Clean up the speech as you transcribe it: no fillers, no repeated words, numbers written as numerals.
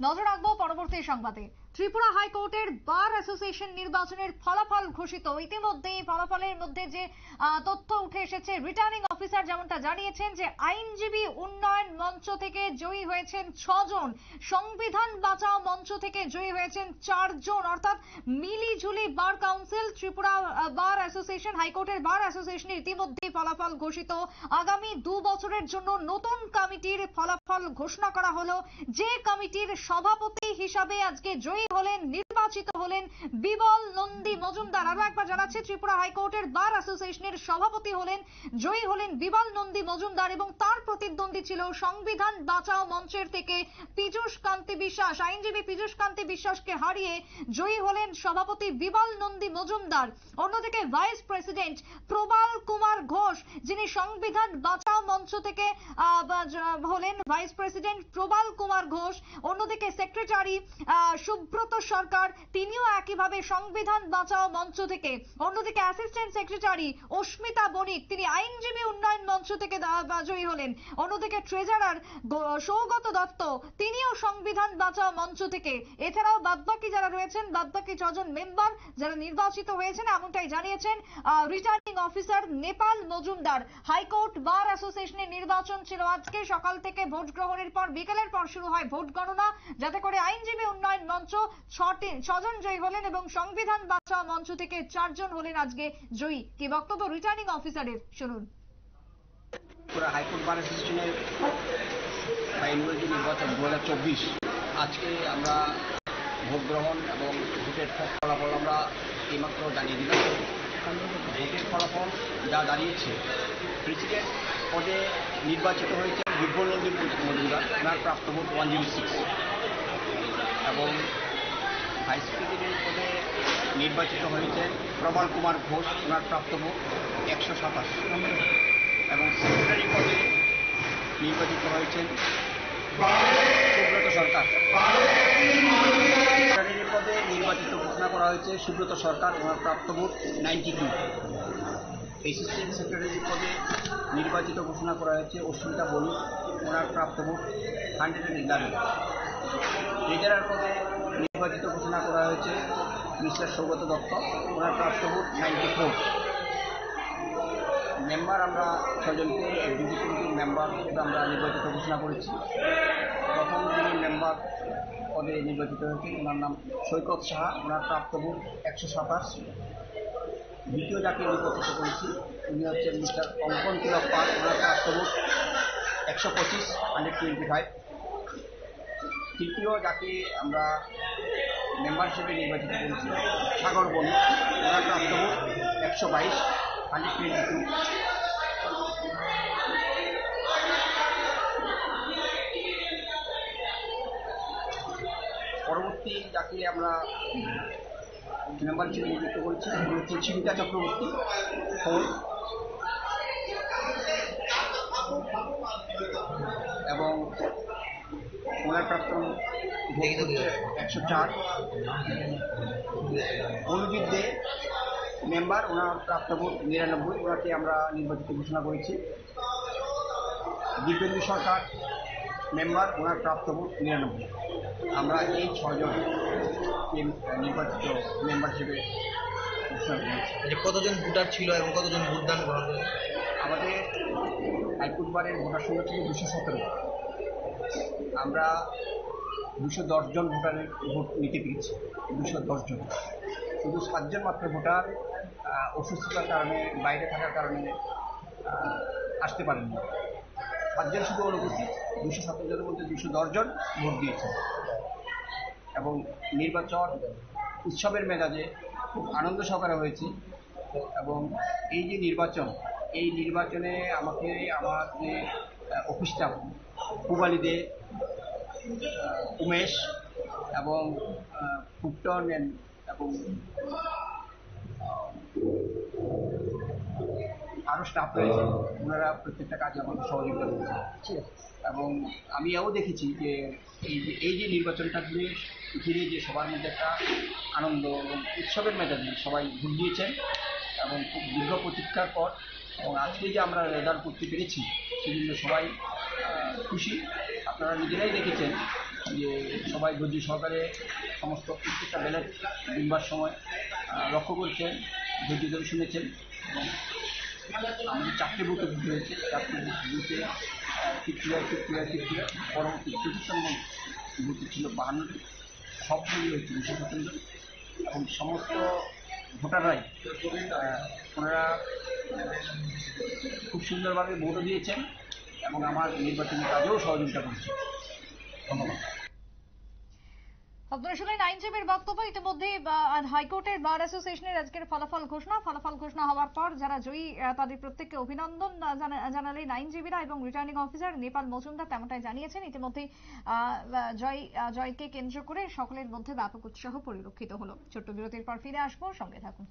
নজর রাখবো পরবর্তী সংবাদে। ত্রিপুরা হাইকোর্টের বার অ্যাসোসিয়েশন নির্বাচনের ফলাফল ঘোষিত। ইতিমধ্যে ফলাফলের মধ্যে যে তথ্য উঠে এসেছে, রিটার্নিং অফিসার যেমনটা জানিয়েছেন যে আইনজীবী উন্নয়ন মঞ্চ থেকে জয়ী হয়েছেন 6 জন, সংবিধান বাঁচাও মঞ্চ থেকে জয়ী হয়েছেন 4 জন, অর্থাৎ মিলিঝুলি bar council, Tripura bar association, হাইকোর্টের বার অ্যাসোসিয়েশনের ইতিমধ্যে ফলাফল ঘোষিত। আগামী 2 বছরের জন্য নতুন কমিটির ফলাফল ঘোষণা করা হলো। যে কমিটির সভাপতি হিসাবে আজকে জয়ী হলেন, নির্বাচিত হলেন বিবল নন্দী মজুমদার। আরো একবার জানাচ্ছি, ত্রিপুরা হাইকোর্টের বার অ্যাসোসিয়েশনের সভাপতি হলেন, জয়ী হলেন বিবল নন্দী মজুমদার এবং তার প্রতিদ্বন্দ্বী ছিল সংবিধান বাঁচাও মঞ্চের থেকে পীযূষ কান্তি বিশ্বাস। আইনজীবী পীযূষ কান্তি বিশ্বাসকে হারিয়ে জয়ী হলেন সভাপতি বিবল নন্দী মজুমদার। অন্যদিকে ভাইস প্রেসিডেন্ট প্রবাল কুমার ঘোষ, যিনি সংবিধান বাঁচাও মঞ্চ থেকে হলেন ভাইস প্রেসিডেন্ট প্রবাল কুমার ঘোষ। অন্যদিকে সেক্রেটারি সুব্রত সরকার, তিনিও একইভাবে সংবিধান বাঁচাও মঞ্চ থেকে। অন্যদিকে অ্যাসিস্ট্যান্ট সেক্রেটারি অস্মিতা বণিক, তিনি আইনজীবী উন্নয়ন মঞ্চ থেকে জয়ী হলেন। অন্যদিকে ট্রেজারার সৌগত দত্ত, তিনিও সংবিধান বাঁচাও মঞ্চ থেকে। এছাড়াও বাদবাকি যারা রয়েছেন, বাদবাকি 6 জন মেম্বার যারা নির্বাচিত হয়েছেন, এমনটাই জানিয়েছেন returning officer Nepal Majumdar. High court বার অ্যাসোসিয়েশনের নির্বাচন ছিল আজকে সকাল থেকে, ভোট গ্রহণের পর বিকেলের পর শুরু হয় ভোট গণনা, যাতে করে আইনজীবী উন্নয়ন মঞ্চ 6 জন জয়ী হলেন এবং সংবিধান বাঁচাও মঞ্চ থেকে 4 জন হলেন আজকে জয়ী। কি বক্তব্য রিটার্নিং অফিসারের, শুনুন। হাইকোর্ট বার অ্যাসোসিয়েশনের আইনজীবী নির্বাচন 2024 আজকে আমরা ভোট গ্রহণ এবং ভোটের ফলাফল আমরা এইমাত্র জানিয়ে দিলাম। ভোটের ফলাফল যা দাঁড়িয়েছে, প্রেসিডেন্ট পদে নির্বাচিত হয়েছে বিবল নন্দী মজুমদার, ওনার প্রাপ্ত ভোট 106, এবং ভাইস প্রেসিডেন্ট পদে নির্বাচিত হয়েছে প্রবাল কুমার ঘোষ, ওনার প্রাপ্ত ভোট 127, এবং সেক্রেটারি পদে নির্বাচিত হয়েছেন সুব্রত সরকার। সেক্রেটারি পদে নির্বাচিত ঘোষণা করা হয়েছে সুব্রত সরকার, ওনার প্রাপ্ত ভোট 92। অ্যাসিস্ট্যান্ট সেক্রেটারি পদে নির্বাচিত ঘোষণা করা হয়েছে অস্মিতা বণিক, ওনার প্রাপ্ত ভোট 111। ট্রেজারার পদে নির্বাচিত ঘোষণা করা হয়েছে মিস্টার সৌগত দত্ত, ওনার প্রাপ্ত ভোট 94। মেম্বার আমরা 6 জনকে এক্সিকিউটিভ কমিটির মেম্বার হিসেবে আমরা নির্বাচিত ঘোষণা করেছি। প্রথম যিনি মেম্বার পদে নির্বাচিত হয়েছেন, ওনার নাম সৈকত সাহা, ওনার প্রাপ্ত ভোট 127। দ্বিতীয় যাকে নির্বাচিত করেছি উনি হচ্ছেন মিস্টার অঙ্কন তিলক পাল, ওনার প্রাপ্ত ভোট 125, 125। তৃতীয় যাকে আমরা মেম্বার হিসেবে নির্বাচিত করেছি সাগর বণিক, ওনার প্রাপ্ত ভোট 122, 122। পরবর্তী যাকে আমরা মেম্বার হিসেবে নিযুক্ত করেছি উনি হচ্ছে চিন্তা চক্রবর্তী, 4, এবং ওনার প্রাপ্ত ভোট হচ্ছে 104। অনুজিৎ দে মেম্বার, ওনার প্রাপ্ত ভোট 99, ওনাকে আমরা নির্বাচিত ঘোষণা করেছি। দীপেন্দু সরকার মেম্বার, ওনার প্রাপ্ত ভোট 99। আমরা এই 6 জন নির্বাচিত মেম্বার হিসেবে ঘোষণা করেছি। কতজন ভোটার ছিল এবং কতজন ভোটদান গ্রহণ করেন? আমাদের হাইকোর্ট বারের ভোটার সংখ্যা ছিল 217। আমরা 210 জন ভোটারের ভোট নিতে পেরেছি। 210 জন, শুধু 7 জন মাত্র ভোটার অসুস্থতার কারণে, বাইরে থাকার কারণে আসতে পারেননি। 7 জন শুধু অনুপস্থিত। 217 জনের মধ্যে 210 জন ভোট দিয়েছে, এবং নির্বাচন উৎসবের মেজাজে খুব আনন্দ সহকারে হয়েছে। এবং এই যে নির্বাচন, এই নির্বাচনে আমাকে আমার যে অফিস স্টাফ পুবালি দে, উমেশ এবং ফুটন এবং আরও স্টাফ রয়েছে, ওনারা প্রত্যেকটা কাজে আমাকে সহযোগিতা করেছে। এবং আমি এও দেখেছি যে এই যে নির্বাচনটা ঘিরে যে সবার মধ্যে একটা আনন্দ এবং উৎসবের মেজাজে সবাই ভোট দিয়েছেন, এবং খুব দীর্ঘ প্রতীক্ষার পর এবং আজকে যে আমরা রেজাল্ট করতে পেরেছি সেজন্য সবাই খুশি। আপনারা নিজেরাই দেখেছেন যে সবাই ধৈর্য সহকারে সমস্ত প্রত্যেকটা ব্যালট দিনবার সময় লক্ষ্য করছেন, ধৈর্য ধরে শুনেছেন। এবং আমাদের 4টে বুথে ভোট হয়েছে, 4টে বুথে ফিফটি পরবর্তী 24 বুথে ছিল 52টি, সব মিলিয়ে হয়েছে 217 এবং সমস্ত ভোটাররাই ওনারা খুব সুন্দরভাবে ভোটও দিয়েছেন এবং আমার নির্বাচনী কাজেও সহযোগিতা করেছেন। ধন্যবাদ। আপনারা শুনলেন আইনজীবীর বক্তব্য। ইতিমধ্যে হাইকোর্টের বার অ্যাসোসিয়েশনের আজকের ফলাফল ঘোষণা হওয়ার পর যারা জয়ী তাদের প্রত্যেককে অভিনন্দন জানালেন আইনজীবীরা এবং রিটার্নিং অফিসার নেপাল মজুমদার তেমনটাই জানিয়েছেন। ইতিমধ্যেই জয়কে কেন্দ্র করে সকলের মধ্যে ব্যাপক উৎসাহ পরিলক্ষিত হলো। ছোট্ট বিরতির পর ফিরে আসবো, সঙ্গে থাকুন।